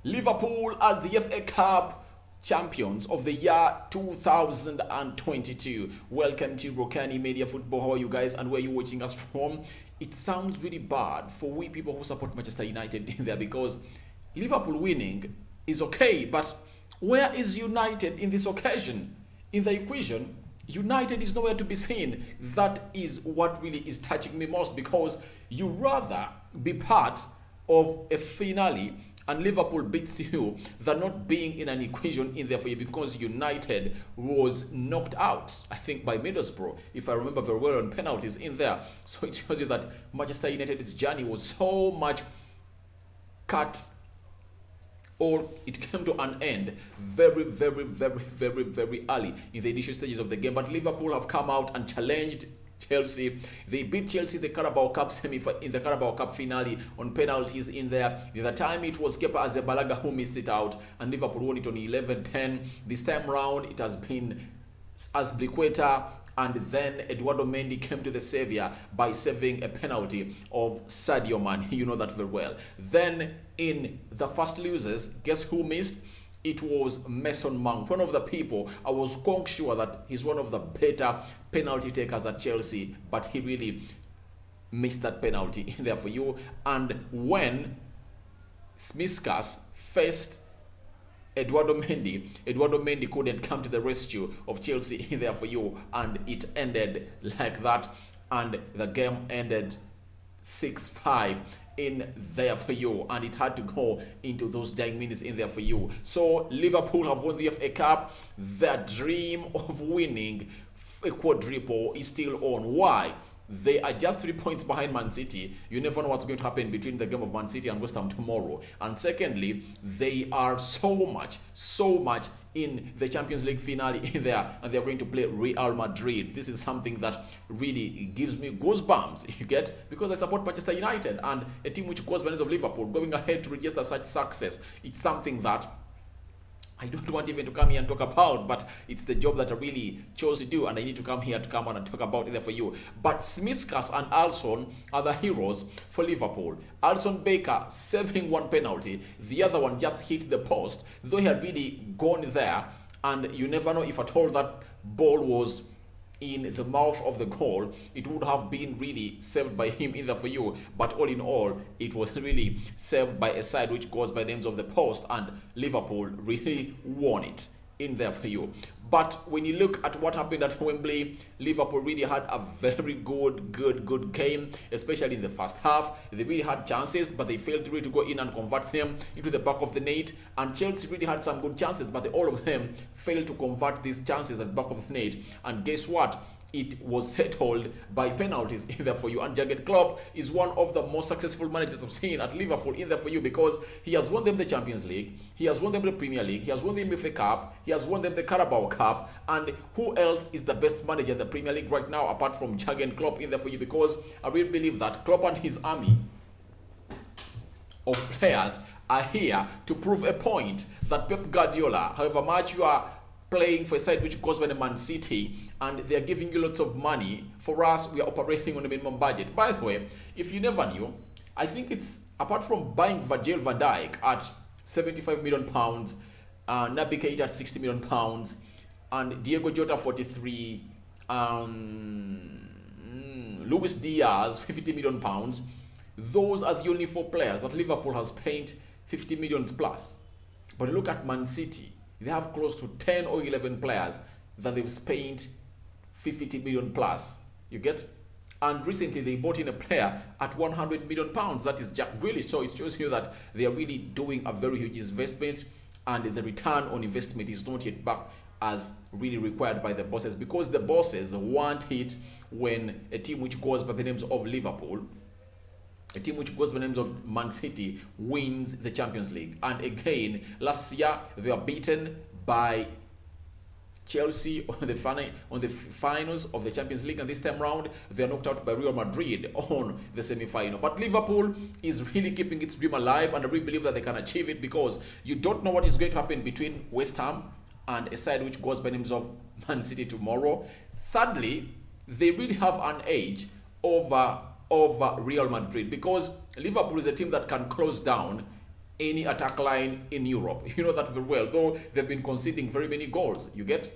Liverpool are the FA Cup champions of the year 2022. Welcome to Rokani Media Football. How are you guys and where are you watching us from? It sounds really bad for we people who support Manchester United in there because Liverpool winning is okay, but where is United in this occasion? In the equation, United is nowhere to be seen. That is what really is touching me most because you rather be part of a finale and Liverpool beats you than not being in an equation in there for you because United was knocked out, I think, by Middlesbrough, if I remember very well, on penalties in there. So it shows you that Manchester United's journey was so much cut, or it came to an end very early in the initial stages of the game. But Liverpool have come out and challenged Chelsea. They beat Chelsea in the Carabao Cup in the Carabao Cup finale on penalties in there. The other time it was Kepa Arrizabalaga who missed it out and Liverpool won it on 11-10. This time round it has been Azpilicueta and then Eduardo Mendy came to the savior by saving a penalty of Sadio Mane. You know that very well. Then in the first losers, guess who missed? It was Mason Mount, one of the people. I was quite sure that he's one of the better penalty takers at Chelsea, but he really missed that penalty in there for you. And when Smiskas faced Eduardo Mendy couldn't come to the rescue of Chelsea in there for you, and it ended like that, and the game ended 6-5 in there for you, and it had to go into those dying minutes in there for you. So Liverpool have won the FA Cup. Their dream of winning a quadruple is still on. Why? They are just 3 points behind Man City. You never know what's going to happen between the game of Man City and West Ham tomorrow. And secondly, they are so much in the Champions League finale in there, and they're going to play Real Madrid. This is something that really gives me goosebumps, you get, because I support Manchester United, and a team which goes by the name of Liverpool going ahead to register such success. It's something that I don't want even to come here and talk about, but it's the job that I really chose to do, and I need to come here to come on and talk about it there for you. But Smiskas and Alisson are the heroes for Liverpool. Alisson Becker saving one penalty, the other one just hit the post, though he had really gone there, and you never know if at all that ball was in the mouth of the goal, it would have been really saved by him either for you. But all in all, it was really saved by a side which goes by the names of the post, and Liverpool really won it in there for you. But when you look at what happened at Wembley, Liverpool really had a very good game, especially in the first half. They really had chances, but they failed really to go in and convert them into the back of the net. And Chelsea really had some good chances, but all of them failed to convert these chances at the back of the net. And guess what? It was settled by penalties in there for you. And Jurgen Klopp is one of the most successful managers I've seen at Liverpool in there for you, because he has won them the Champions League, he has won them the Premier League, he has won them the FA Cup, he has won them the Carabao Cup. And who else is the best manager in the Premier League right now apart from Jurgen Klopp in there for you? Because I really believe that Klopp and his army of players are here to prove a point that Pep Guardiola, however much you are playing for a side which goes by the Man City and they are giving you lots of money, for us we are operating on a minimum budget. By the way, if you never knew, I think it's, apart from buying Virgil van Dijk at 75 million pounds, Naby Keita at 60 million pounds, and Diego Jota 43, Luis Diaz 50 million pounds, those are the only 4 players that Liverpool has paid 50 millions plus. But look at Man City. They have close to 10 or 11 players that they've spent 50 million plus. You get? And recently they bought in a player at 100 million pounds. That is Jack Grealish. So it shows you that they are really doing a very huge investment, and the return on investment is not yet back as really required by the bosses, because the bosses want it when a team which goes by the names of Liverpool, a team which goes by the names of Man City, wins the Champions League. And again, last year they were beaten by Chelsea on the finals of the Champions League, and this time round they are knocked out by Real Madrid on the semi-final. But Liverpool is really keeping its dream alive, and I really believe that they can achieve it, because you don't know what is going to happen between West Ham and a side which goes by the names of Man City tomorrow. Thirdly, they really have an edge over Real Madrid, because Liverpool is a team that can close down any attack line in Europe. You know that very well, though they've been conceding very many goals. You get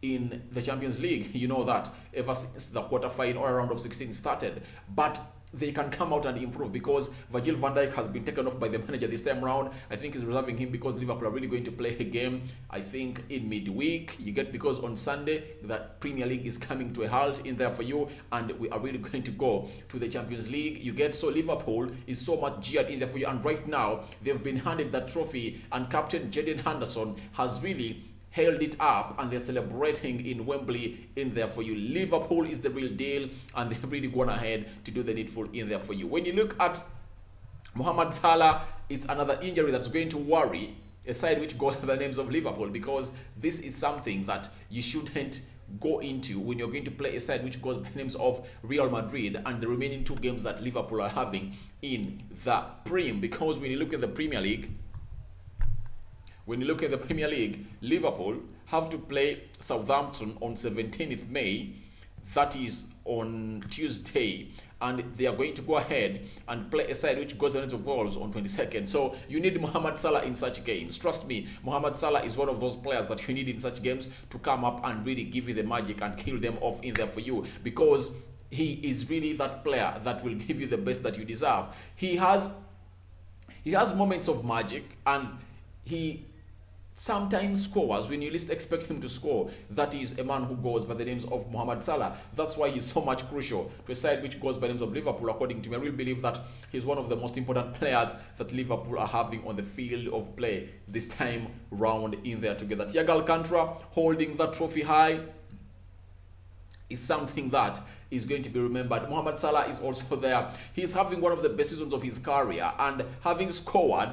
in the Champions League, you know that ever since the quarterfinal or round of 16 started. But they can come out and improve because Virgil van Dijk has been taken off by the manager this time around. I think he's reserving him because Liverpool are really going to play a game, I think, in midweek. You get, because on Sunday, the Premier League is coming to a halt in there for you, and we are really going to go to the Champions League. You get, so Liverpool is so much jeered in there for you, and right now, they've been handed that trophy, and Captain Jadon Henderson has really held it up, and they're celebrating in Wembley in there for you. Liverpool is the real deal, and they've really gone ahead to do the needful in there for you. When you look at Mohamed Salah, it's another injury that's going to worry a side which goes by the names of Liverpool, because this is something that you shouldn't go into when you're going to play a side which goes by the names of Real Madrid and the remaining two games that Liverpool are having in the Prem. Because when you look at the Premier League, Liverpool have to play Southampton on 17th May, that is on Tuesday, and they are going to go ahead and play a side which goes into Wolves on 22nd. So you need Mohamed Salah in such games. Trust me, Mohamed Salah is one of those players that you need in such games to come up and really give you the magic and kill them off in there for you, because he is really that player that will give you the best that you deserve. He has moments of magic, and he sometimes scores when you least expect him to score. That is a man who goes by the names of Mohamed Salah. That's why he's so much crucial to a side which goes by the names of Liverpool, according to me. I really believe that he's one of the most important players that Liverpool are having on the field of play this time round in there together. Thiago Alcantara holding that trophy high is something that is going to be remembered. Mohamed Salah is also there. He's having one of the best seasons of his career, and having scored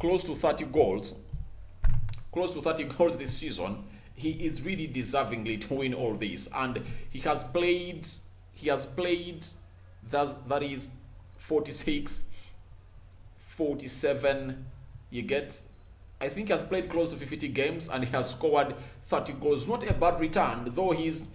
close to 30 goals this season, he is really deservingly to win all this. And he has played that is 46, 47, you get, I think he has played close to 50 games and he has scored 30 goals. Not a bad return, though his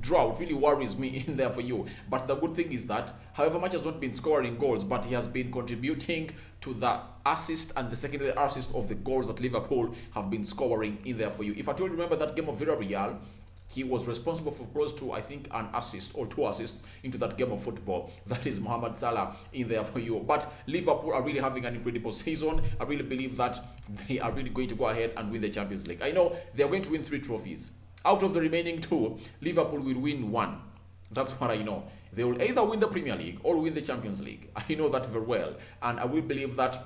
drought really worries me in there for you. But the good thing is that, however much has not been scoring goals, but he has been contributing to the assist and the secondary assist of the goals that Liverpool have been scoring in there for you. If I told you, remember that game of Villarreal, he was responsible for close to, I think, an assist or two assists into that game of football. That is Mohamed Salah in there for you. But Liverpool are really having an incredible season. I really believe that they are really going to go ahead and win the Champions League. I know they are going to win 3 trophies. Out of the remaining 2, Liverpool will win 1. That's what I know. They will either win the Premier League or win the Champions League. I know that very well. And I will believe that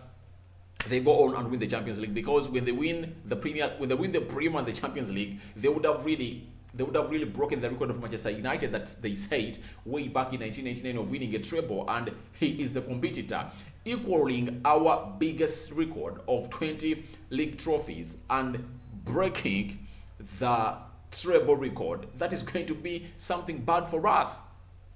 they go on and win the Champions League, because when they win the Premier and the Champions League, they would have really broken the record of Manchester United that they set way back in 1999 of winning a treble, and he is the competitor, equaling our biggest record of 20 league trophies and breaking the treble record. That is going to be something bad for us.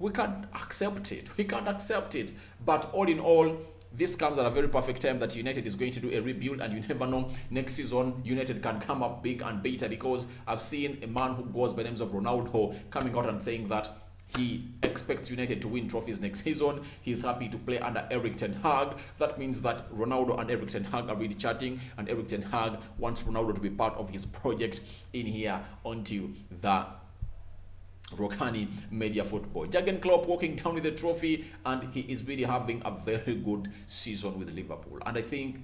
We can't accept it. But all in all, this comes at a very perfect time that United is going to do a rebuild, and you never know, next season United can come up big and better, because I've seen a man who goes by the names of Ronaldo coming out and saying that he expects United to win trophies next season. He's happy to play under Erik ten Hag. That means that Ronaldo and Erik ten Hag are really chatting, and Erik ten Hag wants Ronaldo to be part of his project in here onto the Rokani Media Football. Jurgen Klopp walking down with the trophy, and he is really having a very good season with Liverpool. And I think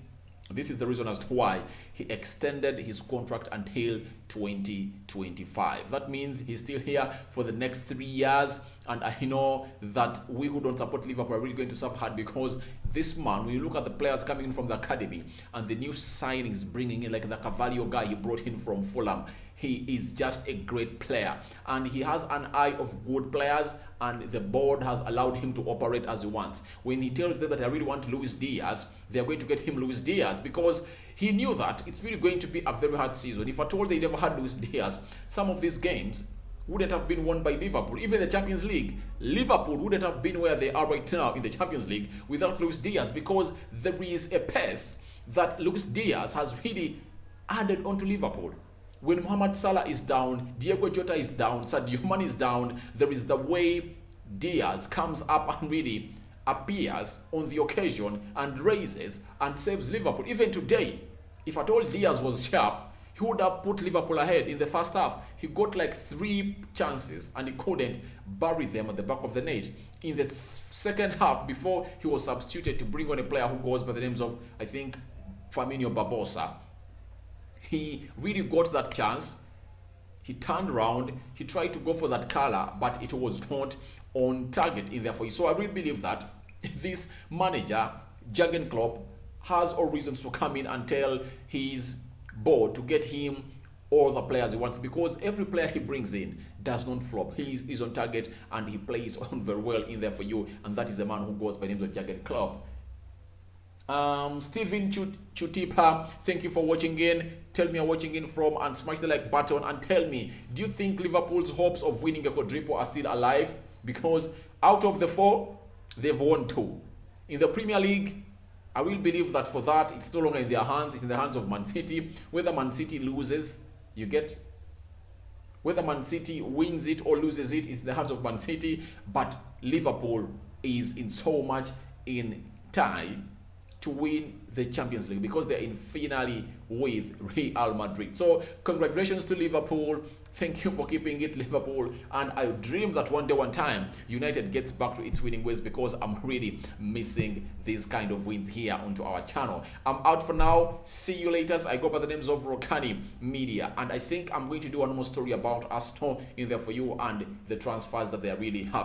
this is the reason as to why he extended his contract until 2025. That means he's still here for the next 3 years. And I know that we who don't support Liverpool are really going to suffer hard, because this man, when you look at the players coming in from the academy and the new signings bringing in, like the Carvalho guy he brought in from Fulham, he is just a great player, and he has an eye of good players, and the board has allowed him to operate as he wants. When he tells them that I really want Luis Diaz, they are going to get him Luis Diaz, because he knew that it's really going to be a very hard season. If at all they never had Luis Diaz, some of these games wouldn't have been won by Liverpool. Even the Champions League, Liverpool wouldn't have been where they are right now in the Champions League without Luis Diaz, because there is a pace that Luis Diaz has really added onto Liverpool. When Mohamed Salah is down, Diego Jota is down, Sadio Mane is down, there is the way Diaz comes up and really appears on the occasion and raises and saves Liverpool. Even today, if at all Diaz was sharp, he would have put Liverpool ahead in the first half. He got like 3 chances and he couldn't bury them at the back of the net. In the second half, before he was substituted to bring on a player who goes by the names of, I think, Firmino Barbosa, he really got that chance. He turned around, he tried to go for that color, but it was not on target in there for you. So I really believe that this manager, Jurgen Klopp, has all reasons to come in and tell his board to get him all the players he wants, because every player he brings in does not flop. He is on target and he plays on very well in there for you, and that is the man who goes by the name of Jurgen Klopp. Stephen Chutipa, thank you for watching in. Tell me you're watching in from, and smash the like button and tell me, do you think Liverpool's hopes of winning a quadruple are still alive? Because out of the 4, they've won 2. In the Premier League, I will believe that for that, it's no longer in their hands, it's in the hands of Man City. Whether Man City loses, you get, whether Man City wins it or loses it, it's in the hands of Man City. But Liverpool is in so much in tie to win the Champions League because they're in finale with Real Madrid. So congratulations to Liverpool. Thank you for keeping it, Liverpool. And I dream that one day, one time, United gets back to its winning ways, because I'm really missing these kind of wins here onto our channel. I'm out for now. See you later. I go by the names of Rokani Media. And I think I'm going to do one more story about Aston in there for you and the transfers that they are really having.